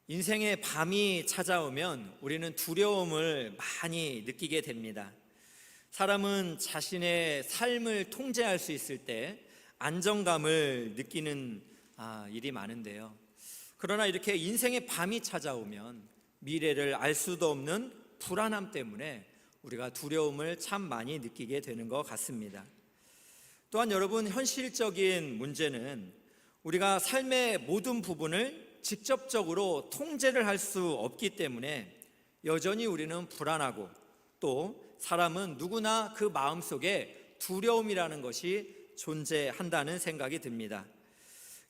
인생의 밤이 찾아오면 우리는 두려움을 많이 느끼게 됩니다. 사람은 자신의 삶을 통제할 수 있을 때 안정감을 느끼는 일이 많은데요. 그러나 이렇게 인생의 밤이 찾아오면 미래를 알 수도 없는 불안함 때문에 우리가 두려움을 참 많이 느끼게 되는 것 같습니다. 또한 여러분, 현실적인 문제는 우리가 삶의 모든 부분을 직접적으로 통제를 할 수 없기 때문에 여전히 우리는 불안하고, 또 사람은 누구나 그 마음속에 두려움이라는 것이 존재한다는 생각이 듭니다.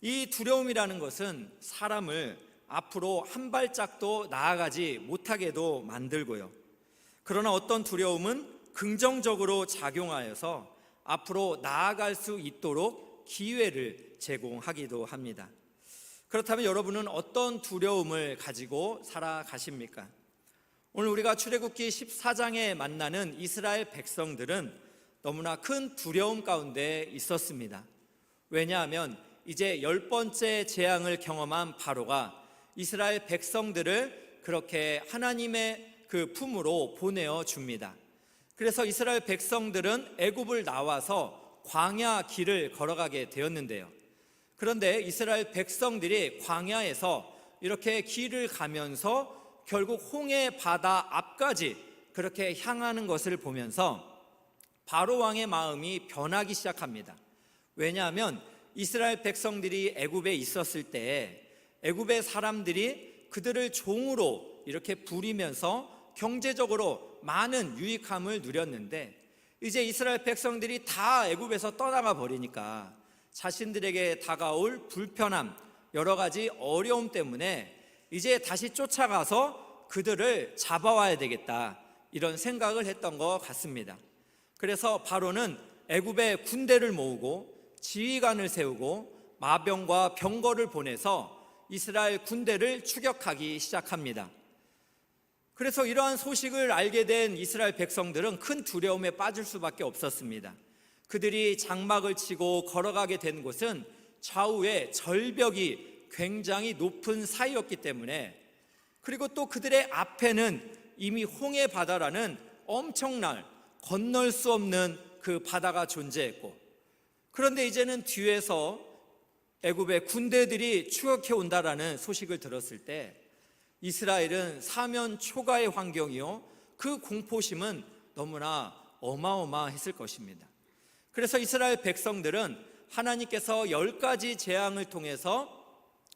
이 두려움이라는 것은 사람을 앞으로 한 발짝도 나아가지 못하게도 만들고요. 그러나 어떤 두려움은 긍정적으로 작용하여서 앞으로 나아갈 수 있도록 기회를 제공하기도 합니다. 그렇다면 여러분은 어떤 두려움을 가지고 살아가십니까? 오늘 우리가 출애굽기 14장에 만나는 이스라엘 백성들은 너무나 큰 두려움 가운데 있었습니다. 왜냐하면 이제 10번째 재앙을 경험한 바로가 이스라엘 백성들을 그렇게 하나님의 그 품으로 보내어 줍니다. 그래서 이스라엘 백성들은 애굽을 나와서 광야 길을 걸어가게 되었는데요. 그런데 이스라엘 백성들이 광야에서 이렇게 길을 가면서 결국 홍해 바다 앞까지 그렇게 향하는 것을 보면서 바로 왕의 마음이 변하기 시작합니다. 왜냐하면 이스라엘 백성들이 애굽에 있었을 때 애굽의 사람들이 그들을 종으로 이렇게 부리면서 경제적으로 많은 유익함을 누렸는데, 이제 이스라엘 백성들이 다 애굽에서 떠나가 버리니까 자신들에게 다가올 불편함, 여러 가지 어려움 때문에 이제 다시 쫓아가서 그들을 잡아와야 되겠다, 이런 생각을 했던 것 같습니다. 그래서 바로는 애굽에 군대를 모으고 지휘관을 세우고 마병과 병거를 보내서 이스라엘 군대를 추격하기 시작합니다. 그래서 이러한 소식을 알게 된 이스라엘 백성들은 큰 두려움에 빠질 수밖에 없었습니다. 그들이 장막을 치고 걸어가게 된 곳은 좌우에 절벽이 굉장히 높은 사이였기 때문에, 그리고 또 그들의 앞에는 이미 홍해 바다라는 엄청난 건널 수 없는 그 바다가 존재했고, 그런데 이제는 뒤에서 애굽의 군대들이 추격해 온다라는 소식을 들었을 때 이스라엘은 사면 초가의 환경이요, 그 공포심은 너무나 어마어마했을 것입니다. 그래서 이스라엘 백성들은 하나님께서 10가지 재앙을 통해서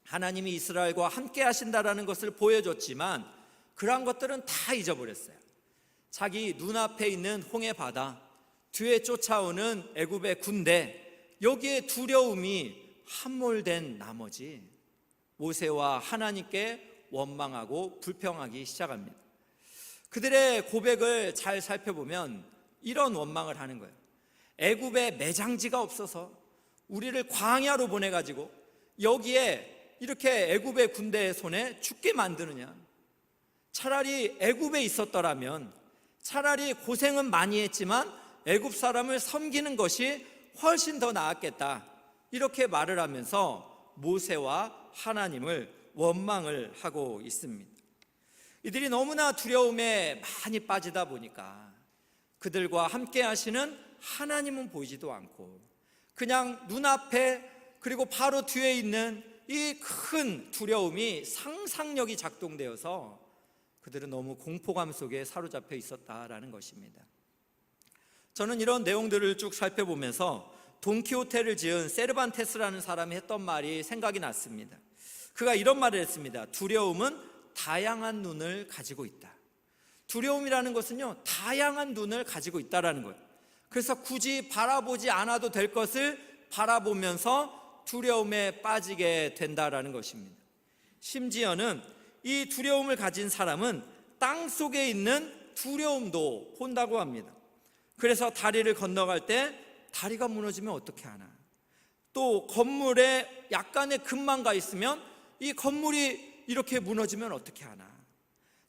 하나님이 이스라엘과 함께 하신다라는 것을 보여줬지만 그러한 것들은 다 잊어버렸어요. 자기 눈앞에 있는 홍해 바다, 뒤에 쫓아오는 애굽의 군대, 여기에 두려움이 함몰된 나머지 모세와 하나님께 원망하고 불평하기 시작합니다. 그들의 고백을 잘 살펴보면 이런 원망을 하는 거예요. 애굽에 매장지가 없어서 우리를 광야로 보내가지고 여기에 이렇게 애굽의 군대의 손에 죽게 만드느냐. 차라리 애굽에 있었더라면, 차라리 고생은 많이 했지만 애굽 사람을 섬기는 것이 훨씬 더 나았겠다, 이렇게 말을 하면서 모세와 하나님을 원망을 하고 있습니다. 이들이 너무나 두려움에 많이 빠지다 보니까 그들과 함께 하시는 하나님은 보이지도 않고 그냥 눈앞에, 그리고 바로 뒤에 있는 이 큰 두려움이 상상력이 작동되어서 그들은 너무 공포감 속에 사로잡혀 있었다라는 것입니다. 저는 이런 내용들을 쭉 살펴보면서 돈키호테를 지은 세르반테스라는 사람이 했던 말이 생각이 났습니다. 그가 이런 말을 했습니다. 두려움은 다양한 눈을 가지고 있다. 두려움이라는 것은요, 다양한 눈을 가지고 있다라는 거예요. 그래서 굳이 바라보지 않아도 될 것을 바라보면서 두려움에 빠지게 된다라는 것입니다. 심지어는 이 두려움을 가진 사람은 땅 속에 있는 두려움도 본다고 합니다. 그래서 다리를 건너갈 때 다리가 무너지면 어떻게 하나, 또 건물에 약간의 금만 가 있으면 이 건물이 이렇게 무너지면 어떻게 하나,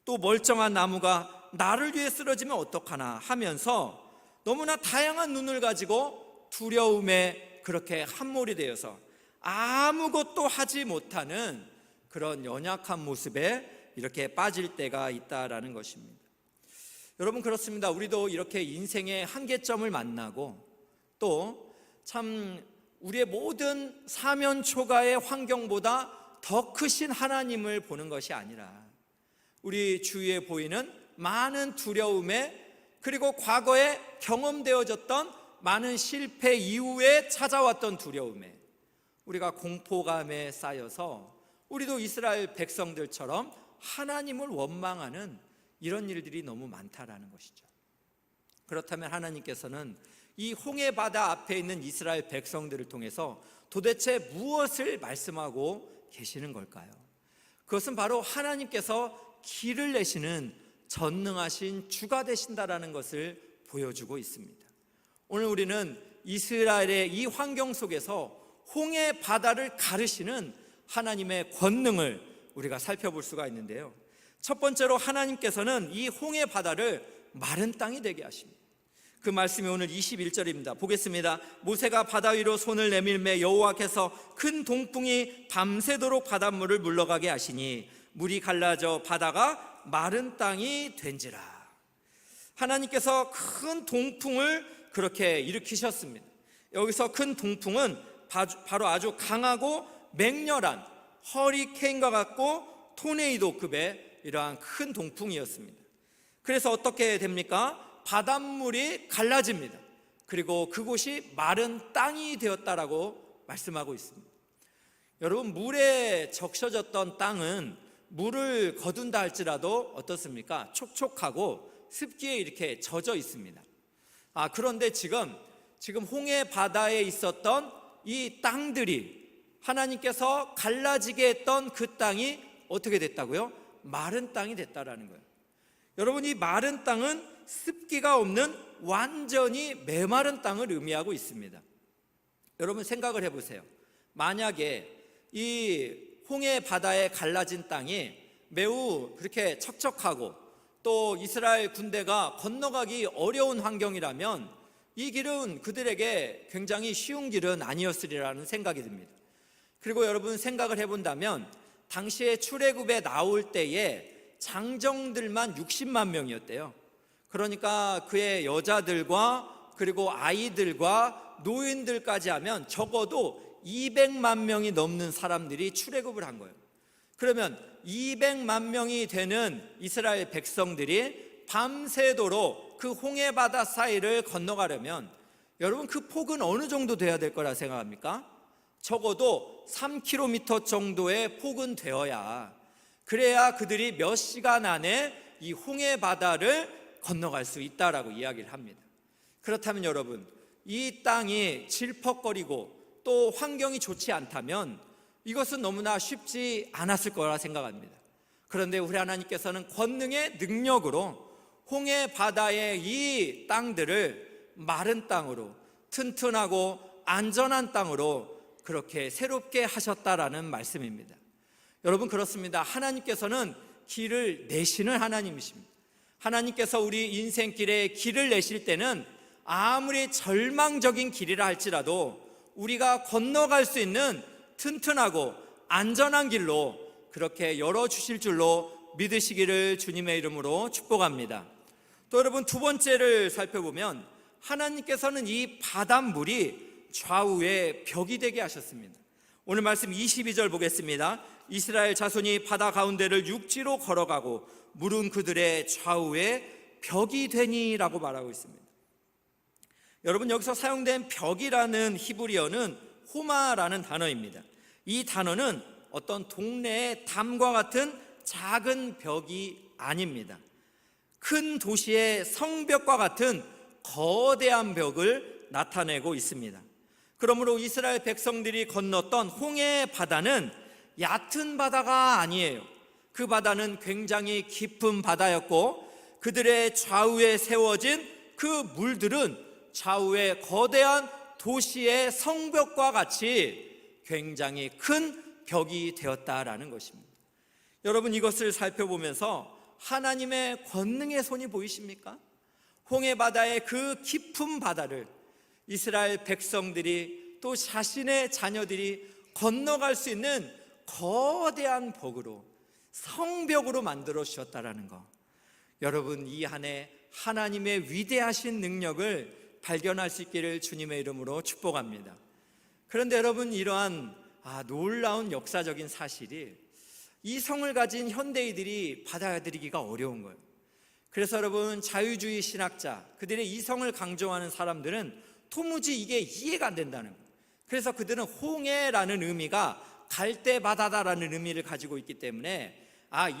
또 멀쩡한 나무가 나를 위해 쓰러지면 어떡하나 하면서 너무나 다양한 눈을 가지고 두려움에 그렇게 함몰이 되어서 아무것도 하지 못하는 그런 연약한 모습에 이렇게 빠질 때가 있다라는 것입니다. 여러분, 그렇습니다. 우리도 이렇게 인생의 한계점을 만나고 또 참 우리의 모든 사면 초가의 환경보다 더 크신 하나님을 보는 것이 아니라 우리 주위에 보이는 많은 두려움에, 그리고 과거에 경험되어졌던 많은 실패 이후에 찾아왔던 두려움에 우리가 공포감에 쌓여서 우리도 이스라엘 백성들처럼 하나님을 원망하는 이런 일들이 너무 많다라는 것이죠. 그렇다면 하나님께서는 이 홍해 바다 앞에 있는 이스라엘 백성들을 통해서 도대체 무엇을 말씀하고 계시는 걸까요? 그것은 바로 하나님께서 길을 내시는 전능하신 주가 되신다라는 것을 보여주고 있습니다. 오늘 우리는 이스라엘의 이 환경 속에서 홍해 바다를 가르시는 하나님의 권능을 우리가 살펴볼 수가 있는데요, 첫 번째로 하나님께서는 이 홍해 바다를 마른 땅이 되게 하십니다. 그 말씀이 오늘 21절입니다. 보겠습니다. 모세가 바다 위로 손을 내밀매 여호와께서 큰 동풍이 밤새도록 바닷물을 물러가게 하시니 물이 갈라져 바다가 마른 땅이 된지라. 하나님께서 큰 동풍을 그렇게 일으키셨습니다. 여기서 큰 동풍은 바로 아주 강하고 맹렬한 허리케인과 같고 토네이도급의 이러한 큰 동풍이었습니다. 그래서 어떻게 됩니까? 바닷물이 갈라집니다. 그리고 그곳이 마른 땅이 되었다라고 말씀하고 있습니다. 여러분, 물에 적셔졌던 땅은 물을 거둔다 할지라도 어떻습니까? 촉촉하고 습기에 이렇게 젖어 있습니다. 그런데 지금 홍해 바다에 있었던 이 땅들이 하나님께서 갈라지게 했던 그 땅이 어떻게 됐다고요? 마른 땅이 됐다라는 거예요. 여러분, 이 마른 땅은 습기가 없는 완전히 메마른 땅을 의미하고 있습니다. 여러분, 생각을 해보세요. 만약에 이 홍해 바다에 갈라진 땅이 매우 그렇게 척척하고 또 이스라엘 군대가 건너가기 어려운 환경이라면 이 길은 그들에게 굉장히 쉬운 길은 아니었으리라는 생각이 듭니다. 그리고 여러분, 생각을 해본다면 당시에 출애굽에 나올 때에 장정들만 60만 명이었대요. 그러니까 그의 여자들과 그리고 아이들과 노인들까지 하면 적어도 200만 명이 넘는 사람들이 출애굽을 한 거예요. 그러면 200만 명이 되는 이스라엘 백성들이 밤새도록 그 홍해 바다 사이를 건너가려면 여러분, 그 폭은 어느 정도 돼야 될 거라 생각합니까? 적어도 3km 정도의 폭은 되어야, 그래야 그들이 몇 시간 안에 이 홍해 바다를 건너갈 수 있다라고 이야기를 합니다. 그렇다면 여러분, 이 땅이 질퍽거리고 또 환경이 좋지 않다면 이것은 너무나 쉽지 않았을 거라 생각합니다. 그런데 우리 하나님께서는 권능의 능력으로 홍해 바다의 이 땅들을 마른 땅으로, 튼튼하고 안전한 땅으로 그렇게 새롭게 하셨다라는 말씀입니다. 여러분, 그렇습니다. 하나님께서는 길을 내시는 하나님이십니다. 하나님께서 우리 인생길에 길을 내실 때는 아무리 절망적인 길이라 할지라도 우리가 건너갈 수 있는 튼튼하고 안전한 길로 그렇게 열어주실 줄로 믿으시기를 주님의 이름으로 축복합니다. 또 여러분, 두 번째를 살펴보면 하나님께서는 이 바닷물이 좌우에 벽이 되게 하셨습니다. 오늘 말씀 22절 보겠습니다. 이스라엘 자손이 바다 가운데를 육지로 걸어가고 물은 그들의 좌우에 벽이 되니라고 말하고 있습니다. 여러분, 여기서 사용된 벽이라는 히브리어는 호마라는 단어입니다. 이 단어는 어떤 동네의 담과 같은 작은 벽이 아닙니다. 큰 도시의 성벽과 같은 거대한 벽을 나타내고 있습니다. 그러므로 이스라엘 백성들이 건넜던 홍해 바다는 얕은 바다가 아니에요. 그 바다는 굉장히 깊은 바다였고 그들의 좌우에 세워진 그 물들은 좌우에 거대한 도시의 성벽과 같이 굉장히 큰 벽이 되었다라는 것입니다. 여러분, 이것을 살펴보면서 하나님의 권능의 손이 보이십니까? 홍해 바다의 그 깊은 바다를 이스라엘 백성들이 또 자신의 자녀들이 건너갈 수 있는 거대한 벽으로, 성벽으로 만들어 주셨다라는 거, 여러분 이 한 해 하나님의 위대하신 능력을 발견할 수 있기를 주님의 이름으로 축복합니다. 그런데 여러분, 이러한 놀라운 역사적인 사실이 이 성을 가진 현대인들이 받아들이기가 어려운 거예요. 그래서 여러분, 자유주의 신학자, 그들의 이 성을 강조하는 사람들은 도무지 이게 이해가 안 된다는 거예요. 그래서 그들은 홍해라는 의미가 갈대 바다다라는 의미를 가지고 있기 때문에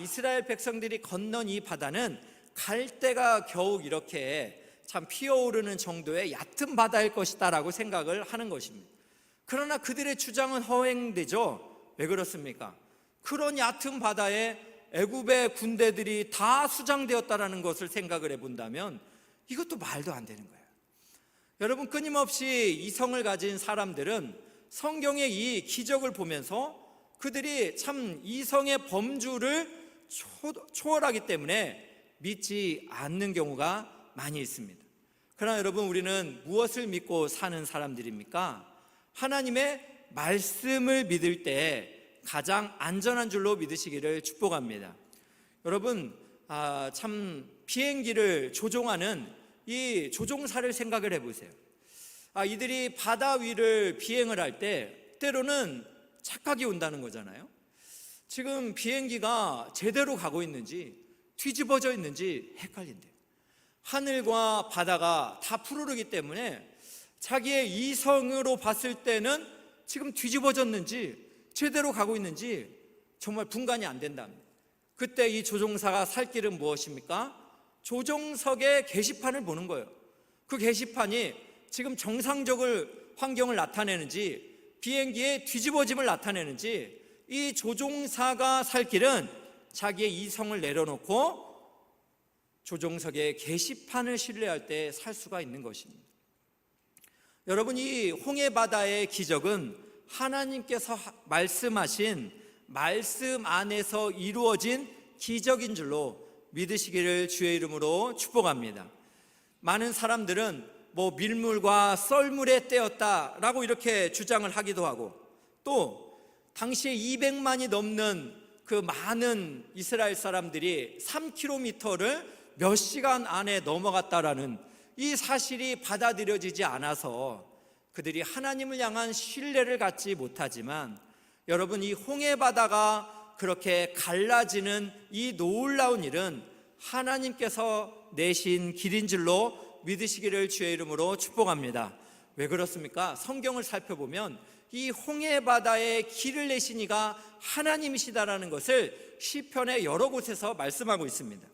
이스라엘 백성들이 건넌 이 바다는 갈대가 겨우 이렇게 참 피어오르는 정도의 얕은 바다일 것이다 라고 생각을 하는 것입니다. 그러나 그들의 주장은 허행되죠. 왜 그렇습니까? 그런 얕은 바다에 애굽의 군대들이 다 수장되었다라는 것을 생각을 해본다면 이것도 말도 안 되는 거예요. 여러분, 끊임없이 이 성을 가진 사람들은 성경의 이 기적을 보면서 그들이 참 이 성의 범주를 초월하기 때문에 믿지 않는 경우가 많이 있습니다. 그러나 여러분, 우리는 무엇을 믿고 사는 사람들입니까? 하나님의 말씀을 믿을 때 가장 안전한 줄로 믿으시기를 축복합니다. 여러분, 참 비행기를 조종하는 이 조종사를 생각을 해보세요. 이들이 바다 위를 비행을 할 때 때로는 착각이 온다는 거잖아요. 지금 비행기가 제대로 가고 있는지 뒤집어져 있는지 헷갈린대요. 하늘과 바다가 다 푸르르기 때문에 자기의 이성으로 봤을 때는 지금 뒤집어졌는지 제대로 가고 있는지 정말 분간이 안 된답니다. 그때 이 조종사가 살 길은 무엇입니까? 조종석의 게시판을 보는 거예요. 그 게시판이 지금 정상적을 환경을 나타내는지 비행기의 뒤집어짐을 나타내는지, 이 조종사가 살 길은 자기의 이성을 내려놓고 조종석의 게시판을 신뢰할 때 살 수가 있는 것입니다. 여러분, 이 홍해바다의 기적은 하나님께서 말씀하신 말씀 안에서 이루어진 기적인 줄로 믿으시기를 주의 이름으로 축복합니다. 많은 사람들은 밀물과 썰물에 떼었다라고 이렇게 주장을 하기도 하고, 또 당시에 200만이 넘는 그 많은 이스라엘 사람들이 3km를 몇 시간 안에 넘어갔다라는 이 사실이 받아들여지지 않아서 그들이 하나님을 향한 신뢰를 갖지 못하지만, 여러분, 이 홍해바다가 그렇게 갈라지는 이 놀라운 일은 하나님께서 내신 길인 줄로 믿으시기를 주의 이름으로 축복합니다. 왜 그렇습니까? 성경을 살펴보면 이 홍해바다에 길을 내신 이가 하나님이시다라는 것을 시편의 여러 곳에서 말씀하고 있습니다.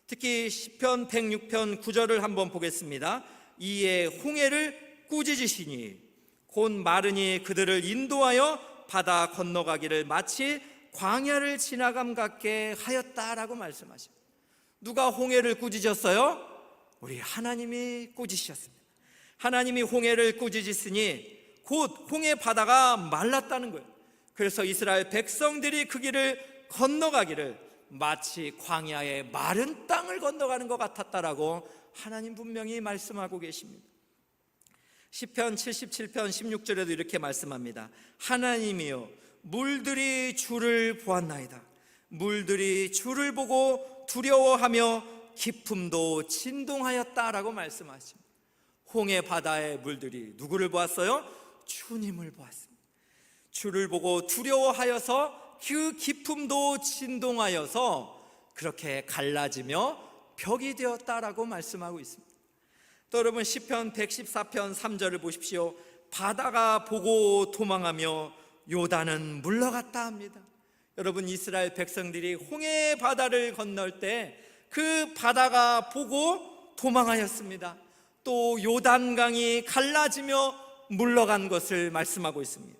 특히 시편 106편 9절을 한번 보겠습니다. 이에 홍해를 꾸짖으시니 곧 마르니 그들을 인도하여 바다 건너가기를 마치 광야를 지나감 같게 하였다라고 말씀하십니다. 누가 홍해를 꾸짖었어요? 우리 하나님이 꾸짖으셨습니다. 하나님이 홍해를 꾸짖으시니 곧 홍해 바다가 말랐다는 거예요. 그래서 이스라엘 백성들이 그 길을 건너가기를 마치 광야의 마른 땅을 건너가는 것 같았다라고 하나님 분명히 말씀하고 계십니다. 시편 77편 16절에도 이렇게 말씀합니다. 하나님이여, 물들이 주를 보았나이다. 물들이 주를 보고 두려워하며 기품도 진동하였다라고 말씀하십니다. 홍해 바다의 물들이 누구를 보았어요? 주님을 보았습니다. 주를 보고 두려워하여서 그 기품도 진동하여서 그렇게 갈라지며 벽이 되었다라고 말씀하고 있습니다. 또 여러분, 시편 114편 3절을 보십시오. 바다가 보고 도망하며 요단은 물러갔다 합니다. 여러분, 이스라엘 백성들이 홍해 바다를 건널 때 그 바다가 보고 도망하였습니다. 또 요단강이 갈라지며 물러간 것을 말씀하고 있습니다.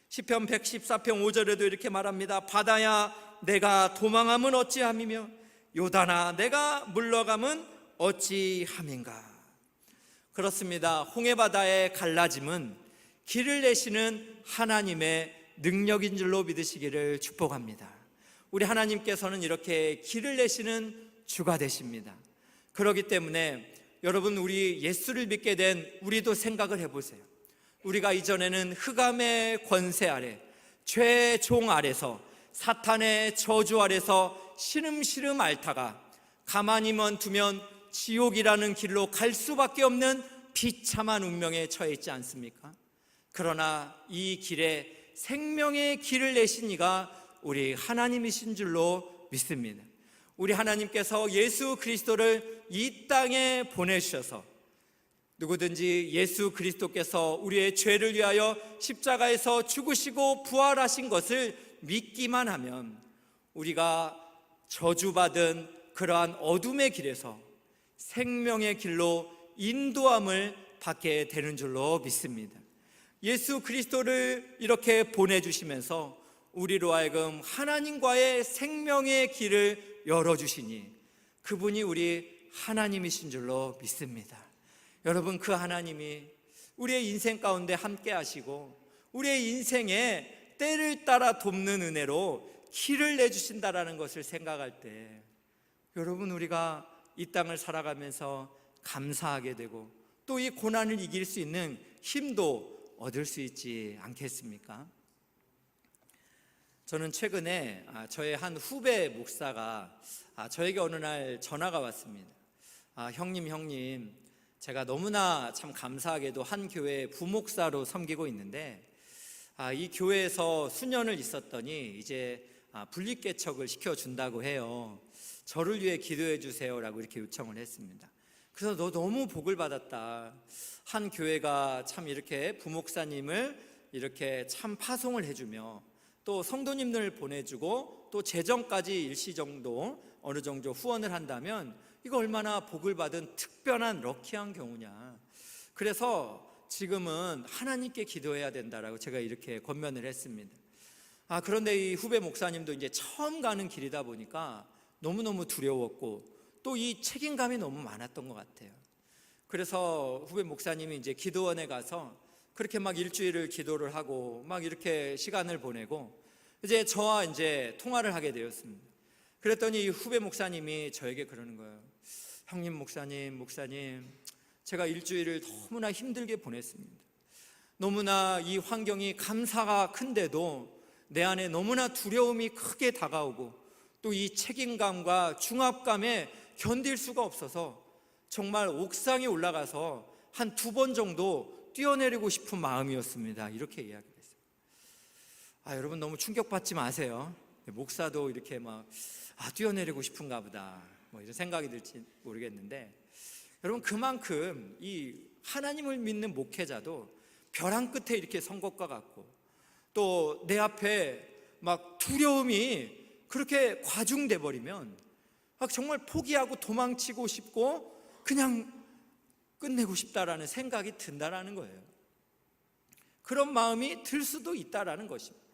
시편 114편 5절에도 이렇게 말합니다. 바다야, 내가 도망함은 어찌함이며 요단아, 내가 물러감은 어찌함인가. 그렇습니다. 홍해바다의 갈라짐은 길을 내시는 하나님의 능력인 줄로 믿으시기를 축복합니다. 우리 하나님께서는 이렇게 길을 내시는 주가 되십니다. 그렇기 때문에 여러분, 우리 예수를 믿게 된 우리도 생각을 해보세요. 우리가 이전에는 흑암의 권세 아래 죄의 종 아래서, 사탄의 저주 아래서 시름시름 앓다가 가만히만 두면 지옥이라는 길로 갈 수밖에 없는 비참한 운명에 처해 있지 않습니까? 그러나 이 길에 생명의 길을 내신 이가 우리 하나님이신 줄로 믿습니다. 우리 하나님께서 예수 그리스도를 이 땅에 보내주셔서 누구든지 예수 그리스도께서 우리의 죄를 위하여 십자가에서 죽으시고 부활하신 것을 믿기만 하면 우리가 저주받은 그러한 어둠의 길에서 생명의 길로 인도함을 받게 되는 줄로 믿습니다. 예수 그리스도를 이렇게 보내주시면서 우리로 하여금 하나님과의 생명의 길을 열어주시니 그분이 우리 하나님이신 줄로 믿습니다. 여러분, 그 하나님이 우리의 인생 가운데 함께 하시고 우리의 인생에 때를 따라 돕는 은혜로 길을 내주신다라는 것을 생각할 때 여러분, 우리가 이 땅을 살아가면서 감사하게 되고 또 이 고난을 이길 수 있는 힘도 얻을 수 있지 않겠습니까? 저는 최근에 저의 한 후배 목사가 저에게 어느 날 전화가 왔습니다. 형님, 제가 너무나 참 감사하게도 한 교회 부목사로 섬기고 있는데 이 교회에서 수년을 있었더니 이제 분리개척을 시켜준다고 해요. 저를 위해 기도해 주세요라고 이렇게 요청을 했습니다. 그래서 너 너무 복을 받았다. 한 교회가 참 이렇게 부목사님을 이렇게 참 파송을 해주며 또 성도님들 보내주고 또 재정까지 일시 정도 어느 정도 후원을 한다면 이거 얼마나 복을 받은 특별한 럭키한 경우냐. 그래서 지금은 하나님께 기도해야 된다라고 제가 이렇게 권면을 했습니다. 그런데 이 후배 목사님도 이제 처음 가는 길이다 보니까 너무너무 두려웠고 또 이 책임감이 너무 많았던 것 같아요. 그래서 후배 목사님이 이제 기도원에 가서 그렇게 막 일주일을 기도를 하고 막 이렇게 시간을 보내고 이제 저와 이제 통화를 하게 되었습니다. 그랬더니 이 후배 목사님이 저에게 그러는 거예요. 형님, 목사님, 제가 일주일을 너무나 힘들게 보냈습니다. 너무나 이 환경이 감사가 큰데도 내 안에 너무나 두려움이 크게 다가오고 또 이 책임감과 중압감에 견딜 수가 없어서 정말 옥상에 올라가서 한 2번 정도 뛰어내리고 싶은 마음이었습니다. 이렇게 이야기를 했어요. 여러분, 너무 충격받지 마세요. 목사도 이렇게 막 뛰어내리고 싶은가 보다 뭐 이런 생각이 들지 모르겠는데 여러분, 그만큼 이 하나님을 믿는 목회자도 벼랑 끝에 이렇게 선 것과 같고 또 내 앞에 막 두려움이 그렇게 과중돼 버리면 정말 포기하고 도망치고 싶고 그냥 끝내고 싶다라는 생각이 든다라는 거예요. 그런 마음이 들 수도 있다라는 것입니다.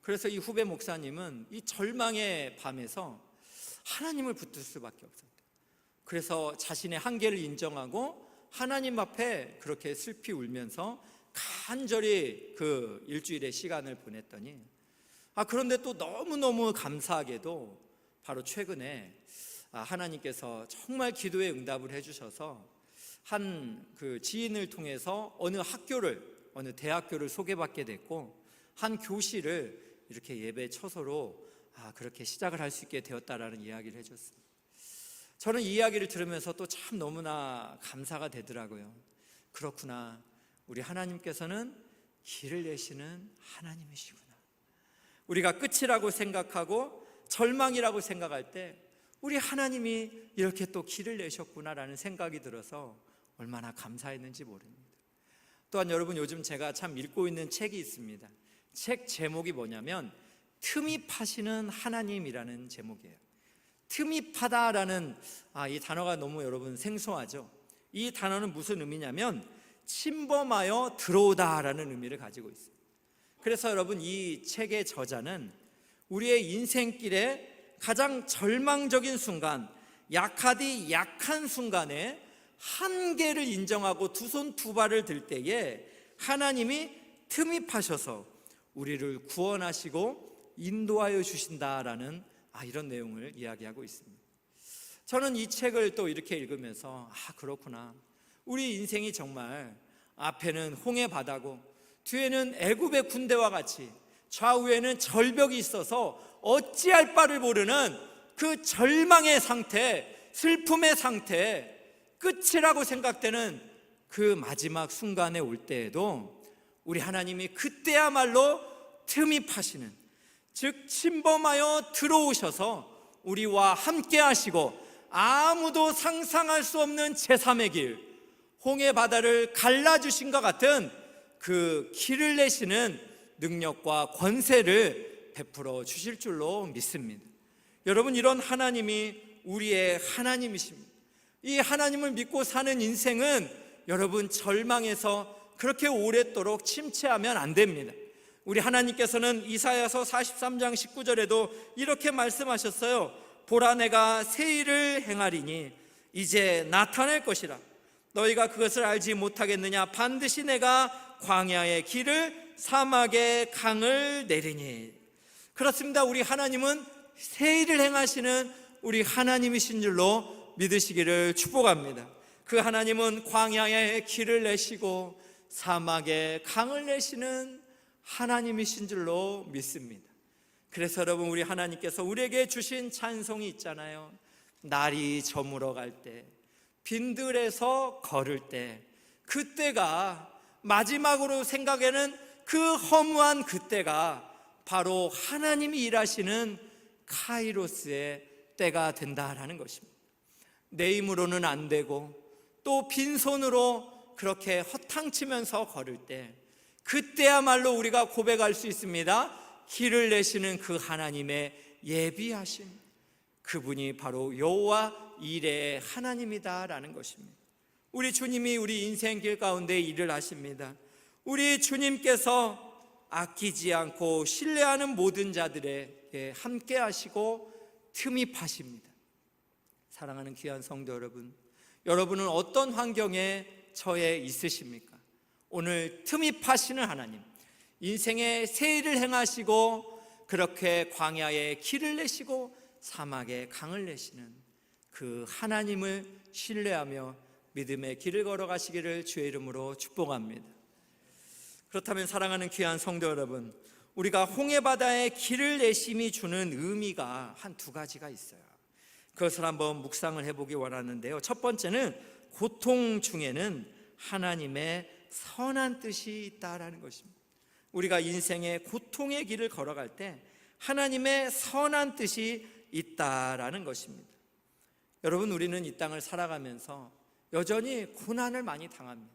그래서 이 후배 목사님은 이 절망의 밤에서 하나님을 붙들 수밖에 없었다. 그래서 자신의 한계를 인정하고 하나님 앞에 그렇게 슬피 울면서 간절히 그 일주일의 시간을 보냈더니 그런데 또 너무너무 감사하게도 바로 최근에 하나님께서 정말 기도에 응답을 해주셔서 한 그 지인을 통해서 어느 대학교를 소개받게 됐고 한 교실을 이렇게 예배 처소로 그렇게 시작을 할 수 있게 되었다라는 이야기를 해줬습니다. 저는 이 이야기를 들으면서 또 참 너무나 감사가 되더라고요. 그렇구나, 우리 하나님께서는 길을 내시는 하나님이시구나. 우리가 끝이라고 생각하고 절망이라고 생각할 때 우리 하나님이 이렇게 또 길을 내셨구나라는 생각이 들어서 얼마나 감사했는지 모릅니다. 또한 여러분, 요즘 제가 참 읽고 있는 책이 있습니다. 책 제목이 뭐냐면 틈이 파시는 하나님이라는 제목이에요. 틈이 파다라는 이 단어가 너무 여러분 생소하죠. 이 단어는 무슨 의미냐면 침범하여 들어오다라는 의미를 가지고 있어요. 그래서 여러분, 이 책의 저자는 우리의 인생길에 가장 절망적인 순간, 약하디 약한 순간에 한계를 인정하고 두 손 두 발을 들 때에 하나님이 틈이 파셔서 우리를 구원하시고 인도하여 주신다라는 이런 내용을 이야기하고 있습니다. 저는 이 책을 또 이렇게 읽으면서 그렇구나, 우리 인생이 정말 앞에는 홍해 바다고 뒤에는 애굽의 군대와 같이 좌우에는 절벽이 있어서 어찌할 바를 모르는 그 절망의 상태, 슬픔의 상태, 끝이라고 생각되는 그 마지막 순간에 올 때에도 우리 하나님이 그때야말로 틈이 파시는, 즉 침범하여 들어오셔서 우리와 함께 하시고 아무도 상상할 수 없는 제3의 길, 홍해 바다를 갈라주신 것 같은 그 길을 내시는 능력과 권세를 베풀어 주실 줄로 믿습니다. 여러분, 이런 하나님이 우리의 하나님이십니다. 이 하나님을 믿고 사는 인생은 여러분 절망에서 그렇게 오랫도록 침체하면 안 됩니다. 우리 하나님께서는 이사야서 43장 19절에도 이렇게 말씀하셨어요. 보라, 내가 새 일을 행하리니 이제 나타낼 것이라. 너희가 그것을 알지 못하겠느냐? 반드시 내가 광야의 길을, 사막의 강을 내리니. 그렇습니다. 우리 하나님은 새 일을 행하시는 우리 하나님이신 줄로 믿으시기를 축복합니다. 그 하나님은 광야의 길을 내시고 사막의 강을 내시는 하나님이신 줄로 믿습니다. 그래서 여러분, 우리 하나님께서 우리에게 주신 찬송이 있잖아요. 날이 저물어 갈 때, 빈들에서 걸을 때, 그때가 마지막으로 생각에는 그 허무한 그때가 바로 하나님이 일하시는 카이로스의 때가 된다라는 것입니다. 내 힘으로는 안 되고 또 빈손으로 그렇게 허탕치면서 걸을 때, 그때야말로 우리가 고백할 수 있습니다. 길을 내시는 그 하나님의 예비하심, 그분이 바로 여호와 이레의 하나님이다라는 것입니다. 우리 주님이 우리 인생길 가운데 일을 하십니다. 우리 주님께서 아끼지 않고 신뢰하는 모든 자들에게 함께 하시고 틈이 파십니다. 사랑하는 귀한 성도 여러분, 여러분은 어떤 환경에 처해 있으십니까? 오늘 틈이 파시는 하나님, 인생의 새 일을 행하시고 그렇게 광야에 길을 내시고 사막에 강을 내시는 그 하나님을 신뢰하며 믿음의 길을 걸어가시기를 주의 이름으로 축복합니다. 그렇다면 사랑하는 귀한 성도 여러분, 우리가 홍해바다에 길을 내심이 주는 의미가 한 두 가지가 있어요. 그것을 한번 묵상을 해보기 원하는데요. 첫 번째는 고통 중에는 하나님의 선한 뜻이 있다라는 것입니다. 우리가 인생의 고통의 길을 걸어갈 때 하나님의 선한 뜻이 있다라는 것입니다. 여러분, 우리는 이 땅을 살아가면서 여전히 고난을 많이 당합니다.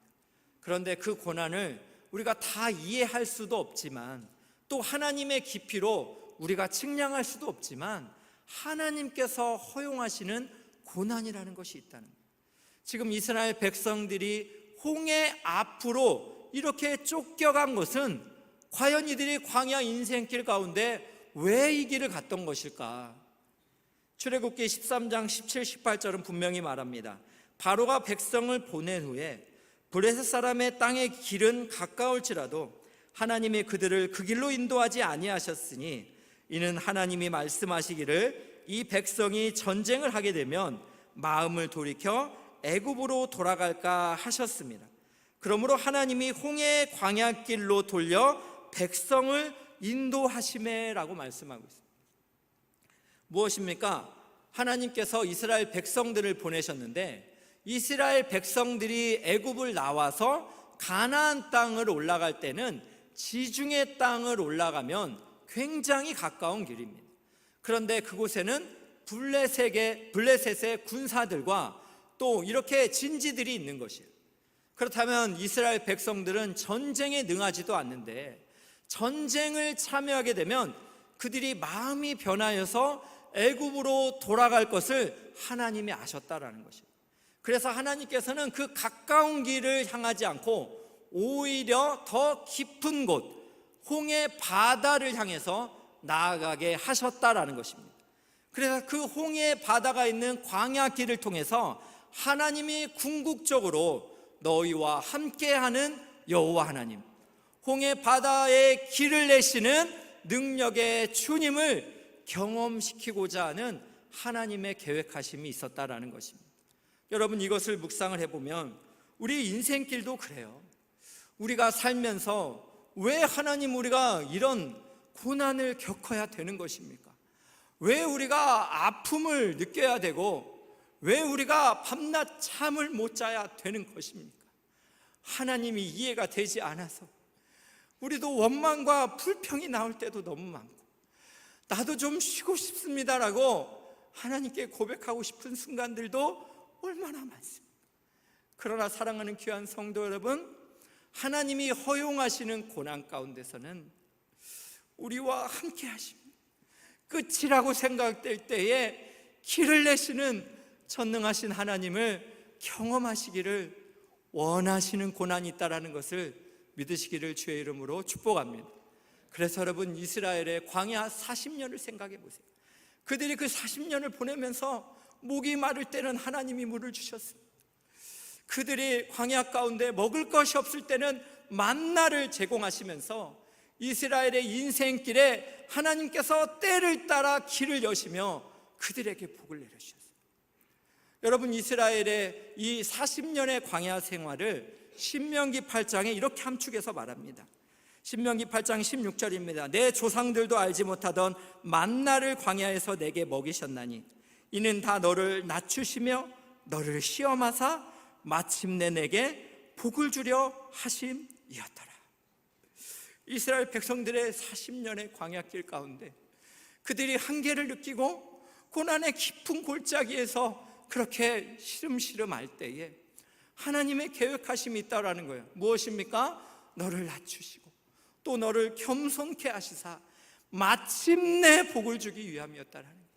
그런데 그 고난을 우리가 다 이해할 수도 없지만, 또 하나님의 깊이로 우리가 측량할 수도 없지만, 하나님께서 허용하시는 고난이라는 것이 있다는 거예요. 지금 이스라엘 백성들이 홍해 앞으로 이렇게 쫓겨간 것은 과연 이들이 광야 인생길 가운데 왜 이 길을 갔던 것일까? 출애굽기 13장 17, 18절은 분명히 말합니다. 바로가 백성을 보낸 후에 브레셋 사람의 땅의 길은 가까울지라도 하나님이 그들을 그 길로 인도하지 아니하셨으니 이는 하나님이 말씀하시기를 이 백성이 전쟁을 하게 되면 마음을 돌이켜 애굽으로 돌아갈까 하셨습니다. 그러므로 하나님이 홍해의 광야길로 돌려 백성을 인도하시매라고 말씀하고 있습니다. 무엇입니까? 하나님께서 이스라엘 백성들을 보내셨는데, 이스라엘 백성들이 애굽을 나와서 가나안 땅을 올라갈 때는 지중해 땅을 올라가면 굉장히 가까운 길입니다. 그런데 그곳에는 블레셋의 군사들과 또 이렇게 진지들이 있는 것이에요. 그렇다면 이스라엘 백성들은 전쟁에 능하지도 않는데 전쟁을 참여하게 되면 그들이 마음이 변하여서 애굽으로 돌아갈 것을 하나님이 아셨다라는 것이에요. 그래서 하나님께서는 그 가까운 길을 향하지 않고 오히려 더 깊은 곳, 홍해 바다를 향해서 나아가게 하셨다라는 것입니다. 그래서 그 홍해 바다가 있는 광야길을 통해서 하나님이 궁극적으로 너희와 함께하는 여호와 하나님, 홍해 바다의 길을 내시는 능력의 주님을 경험시키고자 하는 하나님의 계획하심이 있었다라는 것입니다. 여러분, 이것을 묵상을 해보면 우리 인생길도 그래요. 우리가 살면서 왜 하나님 우리가 이런 고난을 겪어야 되는 것입니까? 왜 우리가 아픔을 느껴야 되고 왜 우리가 밤낮 잠을 못 자야 되는 것입니까? 하나님이 이해가 되지 않아서 우리도 원망과 불평이 나올 때도 너무 많고 나도 좀 쉬고 싶습니다라고 하나님께 고백하고 싶은 순간들도 얼마나 많습니다. 그러나 사랑하는 귀한 성도 여러분, 하나님이 허용하시는 고난 가운데서는 우리와 함께 하십니다. 끝이라고 생각될 때에 길을 내시는 전능하신 하나님을 경험하시기를 원하시는 고난이 있다는 것을 믿으시기를 주의 이름으로 축복합니다. 그래서 여러분, 이스라엘의 광야 40년을 생각해 보세요. 그들이 그 40년을 보내면서 목이 마를 때는 하나님이 물을 주셨습니다. 그들이 광야 가운데 먹을 것이 없을 때는 만나를 제공하시면서 이스라엘의 인생길에 하나님께서 때를 따라 길을 여시며 그들에게 복을 내려주셨어요. 여러분, 이스라엘의 이 40년의 광야 생활을 신명기 8장에 이렇게 함축해서 말합니다. 신명기 8장 16절입니다. 내 조상들도 알지 못하던 만나를 광야에서 내게 먹이셨나니 이는 다 너를 낮추시며 너를 시험하사 마침내 내게 복을 주려 하심이었더라. 이스라엘 백성들의 40년의 광야길 가운데 그들이 한계를 느끼고 고난의 깊은 골짜기에서 그렇게 시름시름 할 때에 하나님의 계획하심이 있다라는 거예요. 무엇입니까? 너를 낮추시고 또 너를 겸손케 하시사 마침내 복을 주기 위함이었다라는 거예요.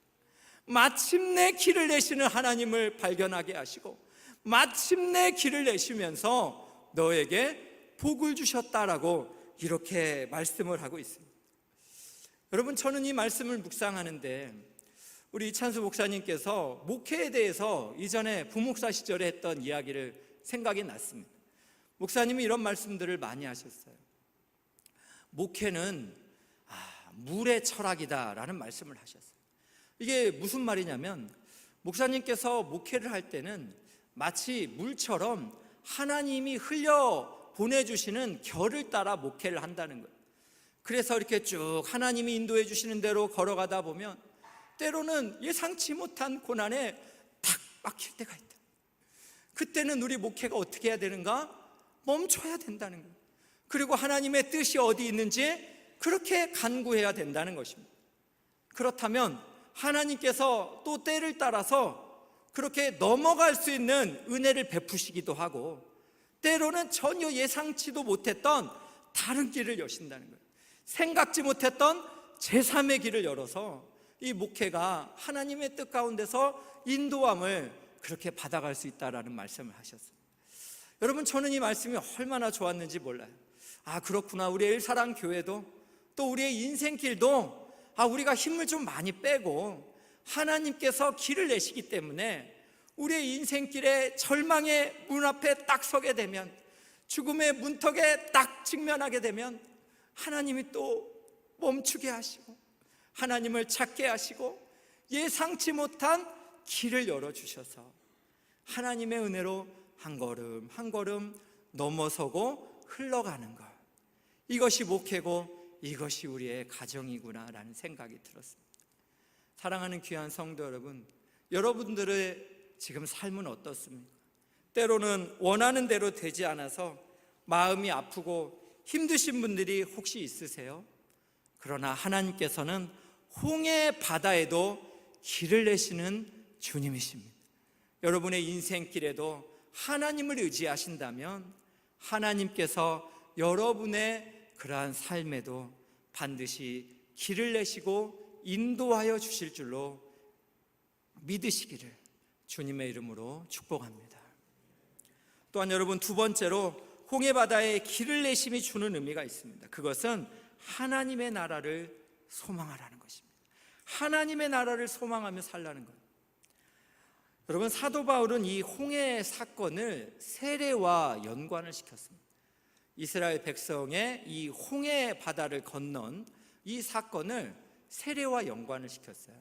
마침내 길을 내시는 하나님을 발견하게 하시고 마침내 길을 내시면서 너에게 복을 주셨다라고 이렇게 말씀을 하고 있습니다. 여러분, 저는 이 말씀을 묵상하는데 우리 이찬수 목사님께서 목회에 대해서 이전에 부목사 시절에 했던 이야기를 생각이 났습니다. 목사님이 이런 말씀들을 많이 하셨어요. 목회는 물의 철학이다라는 말씀을 하셨어요. 이게 무슨 말이냐면 목사님께서 목회를 할 때는 마치 물처럼 하나님이 흘려 보내주시는 결을 따라 목회를 한다는 거예요. 그래서 이렇게 쭉 하나님이 인도해 주시는 대로 걸어가다 보면 때로는 예상치 못한 고난에 탁 막힐 때가 있다. 그때는 우리 목회가 어떻게 해야 되는가? 멈춰야 된다는 거예요. 그리고 하나님의 뜻이 어디 있는지 그렇게 간구해야 된다는 것입니다. 그렇다면 하나님께서 또 때를 따라서 그렇게 넘어갈 수 있는 은혜를 베푸시기도 하고 때로는 전혀 예상치도 못했던 다른 길을 여신다는 거예요. 생각지 못했던 제3의 길을 열어서 이 목회가 하나님의 뜻 가운데서 인도함을 그렇게 받아갈 수 있다라는 말씀을 하셨어요. 여러분, 저는 이 말씀이 얼마나 좋았는지 몰라요. 그렇구나. 우리의 일사랑교회도 또 우리의 인생길도 우리가 힘을 좀 많이 빼고 하나님께서 길을 내시기 때문에 우리의 인생길에 절망의 문 앞에 딱 서게 되면 죽음의 문턱에 딱 직면하게 되면 하나님이 또 멈추게 하시고 하나님을 찾게 하시고 예상치 못한 길을 열어주셔서 하나님의 은혜로 한 걸음 한 걸음 넘어서고 흘러가는 것, 이것이 목회고 이것이 우리의 가정이구나라는 생각이 들었습니다. 사랑하는 귀한 성도 여러분, 여러분들의 지금 삶은 어떻습니까? 때로는 원하는 대로 되지 않아서 마음이 아프고 힘드신 분들이 혹시 있으세요? 그러나 하나님께서는 홍해 바다에도 길을 내시는 주님이십니다. 여러분의 인생길에도 하나님을 의지하신다면 하나님께서 여러분의 그러한 삶에도 반드시 길을 내시고 인도하여 주실 줄로 믿으시기를 주님의 이름으로 축복합니다. 또한 여러분, 두 번째로 홍해바다에 길을 내심이 주는 의미가 있습니다. 그것은 하나님의 나라를 소망하라는 것입니다. 하나님의 나라를 소망하며 살라는 것. 여러분, 사도 바울은 이 홍해 사건을 세례와 연관을 시켰습니다. 이스라엘 백성의 이 홍해 바다를 건넌 이 사건을 세례와 연관을 시켰어요.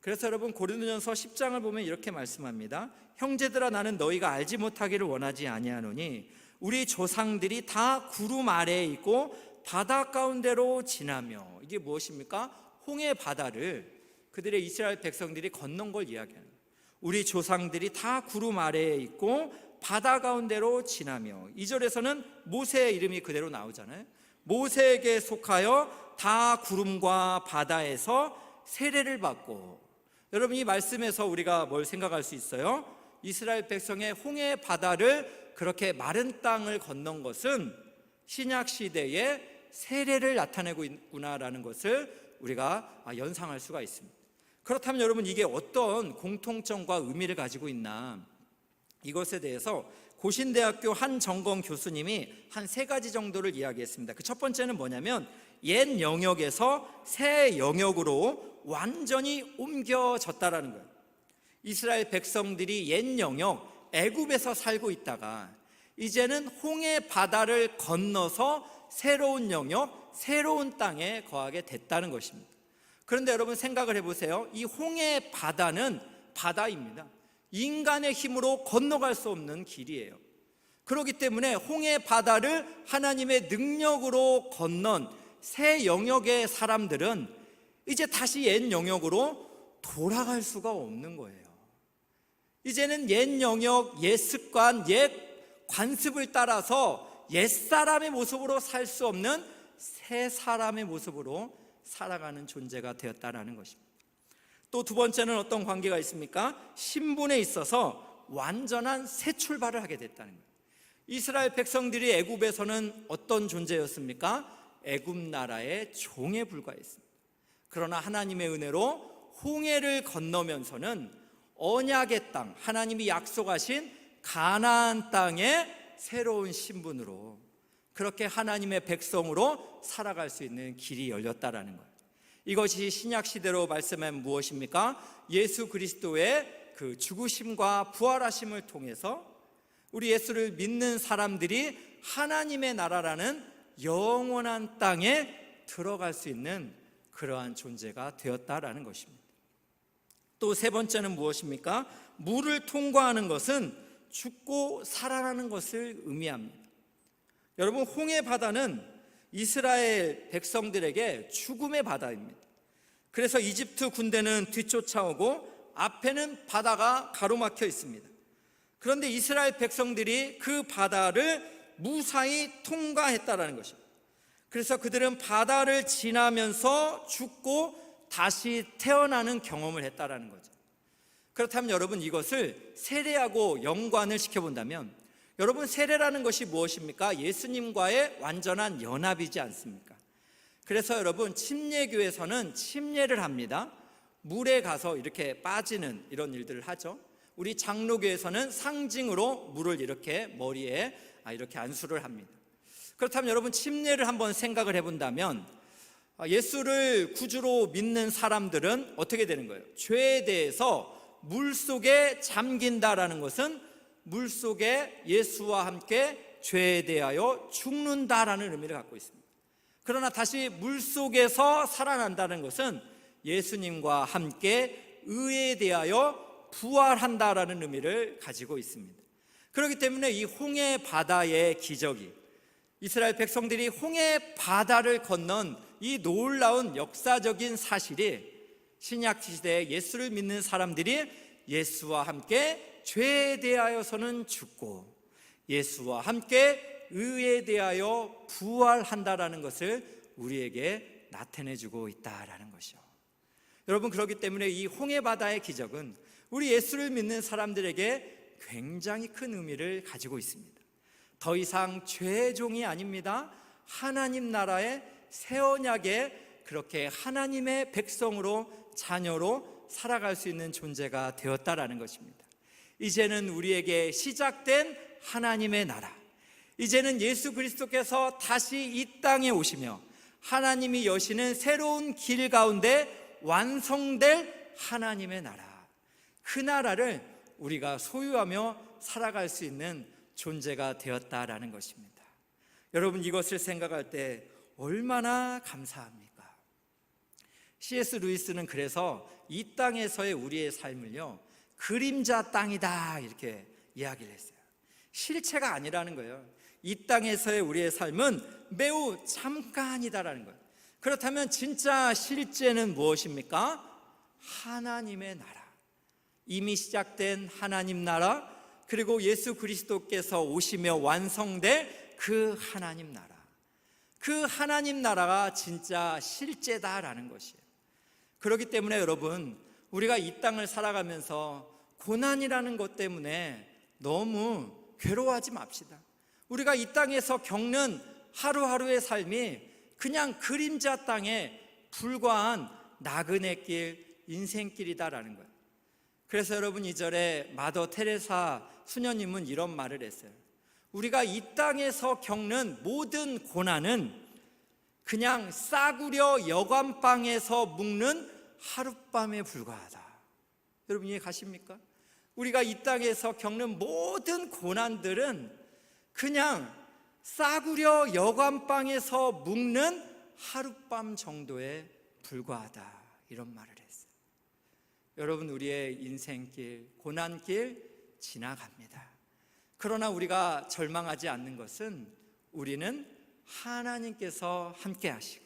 그래서 여러분, 고린도전서 10장을 보면 이렇게 말씀합니다. 형제들아, 나는 너희가 알지 못하기를 원하지 아니하노니 우리 조상들이 다 구름 아래에 있고 바다 가운데로 지나며, 이게 무엇입니까? 홍해 바다를 그들의 이스라엘 백성들이 건넌 걸 이야기하는 거예요. 우리 조상들이 다 구름 아래에 있고 바다 가운데로 지나며, 2절에서는 모세의 이름이 그대로 나오잖아요. 모세에게 속하여 다 구름과 바다에서 세례를 받고. 여러분, 이 말씀에서 우리가 뭘 생각할 수 있어요? 이스라엘 백성의 홍해 바다를 그렇게 마른 땅을 건넌 것은 신약 시대의 세례를 나타내고 있구나라는 것을 우리가 연상할 수가 있습니다. 그렇다면 여러분, 이게 어떤 공통점과 의미를 가지고 있나, 이것에 대해서 고신대학교 한정건 교수님이 한 3가지 정도를 이야기했습니다. 그 첫 번째는 뭐냐면, 옛 영역에서 새 영역으로 완전히 옮겨졌다라는 거예요. 이스라엘 백성들이 옛 영역 애굽에서 살고 있다가 이제는 홍해 바다를 건너서 새로운 영역, 새로운 땅에 거하게 됐다는 것입니다. 그런데 여러분, 생각을 해보세요. 이 홍해 바다는 바다입니다. 인간의 힘으로 건너갈 수 없는 길이에요. 그렇기 때문에 홍해 바다를 하나님의 능력으로 건넌 새 영역의 사람들은 이제 다시 옛 영역으로 돌아갈 수가 없는 거예요. 이제는 옛 영역, 옛 습관, 옛 관습을 따라서 옛 사람의 모습으로 살 수 없는 새 사람의 모습으로 살아가는 존재가 되었다는 것입니다. 또 두 번째는 어떤 관계가 있습니까? 신분에 있어서 완전한 새 출발을 하게 됐다는 거예요. 이스라엘 백성들이 애굽에서는 어떤 존재였습니까? 애굽 나라의 종에 불과했습니다. 그러나 하나님의 은혜로 홍해를 건너면서는 언약의 땅, 하나님이 약속하신 가나안 땅의 새로운 신분으로, 그렇게 하나님의 백성으로 살아갈 수 있는 길이 열렸다라는 거예요. 이것이 신약 시대로 말씀하면 무엇입니까? 예수 그리스도의 그 죽으심과 부활하심을 통해서 우리 예수를 믿는 사람들이 하나님의 나라라는 영원한 땅에 들어갈 수 있는 그러한 존재가 되었다라는 것입니다. 또 세 번째는 무엇입니까? 물을 통과하는 것은 죽고 살아나는 것을 의미합니다. 여러분, 홍해 바다는 이스라엘 백성들에게 죽음의 바다입니다. 그래서 이집트 군대는 뒤쫓아오고 앞에는 바다가 가로막혀 있습니다. 그런데 이스라엘 백성들이 그 바다를 무사히 통과했다라는 것입니다. 그래서 그들은 바다를 지나면서 죽고 다시 태어나는 경험을 했다라는 거죠. 그렇다면 여러분, 이것을 세례하고 연관을 시켜본다면, 여러분, 세례라는 것이 무엇입니까? 예수님과의 완전한 연합이지 않습니까? 그래서 여러분, 침례교에서는 침례를 합니다. 물에 가서 이렇게 빠지는 이런 일들을 하죠. 우리 장로교에서는 상징으로 물을 이렇게 머리에 이렇게 안수를 합니다. 그렇다면 여러분, 침례를 한번 생각을 해본다면, 예수를 구주로 믿는 사람들은 어떻게 되는 거예요? 죄에 대해서 물속에 잠긴다라는 것은 물속에 예수와 함께 죄에 대하여 죽는다라는 의미를 갖고 있습니다. 그러나 다시 물속에서 살아난다는 것은 예수님과 함께 의에 대하여 부활한다라는 의미를 가지고 있습니다. 그렇기 때문에 이 홍해 바다의 기적이, 이스라엘 백성들이 홍해 바다를 건넌 이 놀라운 역사적인 사실이 신약 시대에 예수를 믿는 사람들이 예수와 함께 죄에 대하여서는 죽고 예수와 함께 의에 대하여 부활한다라는 것을 우리에게 나타내주고 있다라는 것이요. 여러분, 그렇기 때문에 이 홍해 바다의 기적은 우리 예수를 믿는 사람들에게 굉장히 큰 의미를 가지고 있습니다. 더 이상 죄의 종이 아닙니다. 하나님 나라의 새 언약에 그렇게 하나님의 백성으로, 자녀로 살아갈 수 있는 존재가 되었다라는 것입니다. 이제는 우리에게 시작된 하나님의 나라, 이제는 예수 그리스도께서 다시 이 땅에 오시며 하나님이 여시는 새로운 길 가운데 완성될 하나님의 나라, 그 나라를 우리가 소유하며 살아갈 수 있는 존재가 되었다라는 것입니다. 여러분, 이것을 생각할 때 얼마나 감사합니까? C.S. 루이스는 그래서 이 땅에서의 우리의 삶을요, 그림자 땅이다 이렇게 이야기를 했어요. 실체가 아니라는 거예요. 이 땅에서의 우리의 삶은 매우 잠깐이다라는 거예요. 그렇다면 진짜 실제는 무엇입니까? 하나님의 나라, 이미 시작된 하나님 나라, 그리고 예수 그리스도께서 오시며 완성될 그 하나님 나라, 그 하나님 나라가 진짜 실제다라는 것이에요. 그렇기 때문에 여러분, 우리가 이 땅을 살아가면서 고난이라는 것 때문에 너무 괴로워하지 맙시다. 우리가 이 땅에서 겪는 하루하루의 삶이 그냥 그림자 땅에 불과한 나그네 길, 인생길이다라는 거예요. 그래서 여러분, 2절에 마더 테레사 수녀님은 이런 말을 했어요. 우리가 이 땅에서 겪는 모든 고난은 그냥 싸구려 여관방에서 묵는 하룻밤에 불과하다. 여러분 이해 가십니까? 우리가 이 땅에서 겪는 모든 고난들은 그냥 싸구려 여관방에서 묵는 하룻밤 정도에 불과하다, 이런 말을 했어요. 여러분, 우리의 인생길, 고난길 지나갑니다. 그러나 우리가 절망하지 않는 것은 우리는 하나님께서 함께 하시고,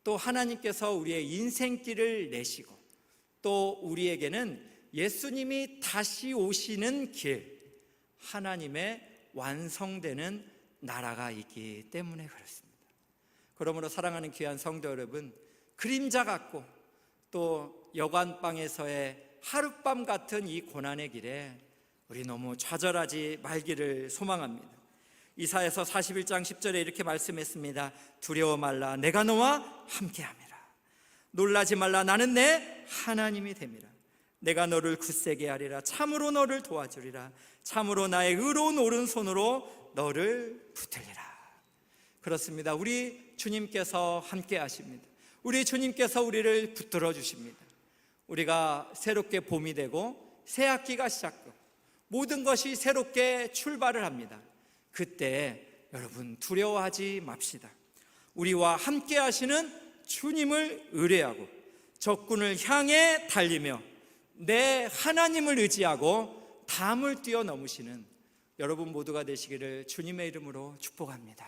또 하나님께서 우리의 인생길을 내시고, 또 우리에게는 예수님이 다시 오시는 길, 하나님의 완성되는 나라가 있기 때문에 그렇습니다. 그러므로 사랑하는 귀한 성도 여러분, 그림자 같고 또 여관방에서의 하룻밤 같은 이 고난의 길에 우리 너무 좌절하지 말기를 소망합니다. 이사야서 41장 10절에 이렇게 말씀했습니다. 두려워 말라, 내가 너와 함께함이라. 놀라지 말라, 나는 내 하나님이 됨이라. 내가 너를 굳세게 하리라. 참으로 너를 도와주리라. 참으로 나의 의로운 오른손으로 너를 붙들리라. 그렇습니다. 우리 주님께서 함께 하십니다. 우리 주님께서 우리를 붙들어 주십니다. 우리가 새롭게 봄이 되고 새 학기가 시작되고 모든 것이 새롭게 출발을 합니다. 그때 여러분, 두려워하지 맙시다. 우리와 함께 하시는 주님을 의뢰하고 적군을 향해 달리며 내 하나님을 의지하고 담을 뛰어넘으시는 여러분 모두가 되시기를 주님의 이름으로 축복합니다.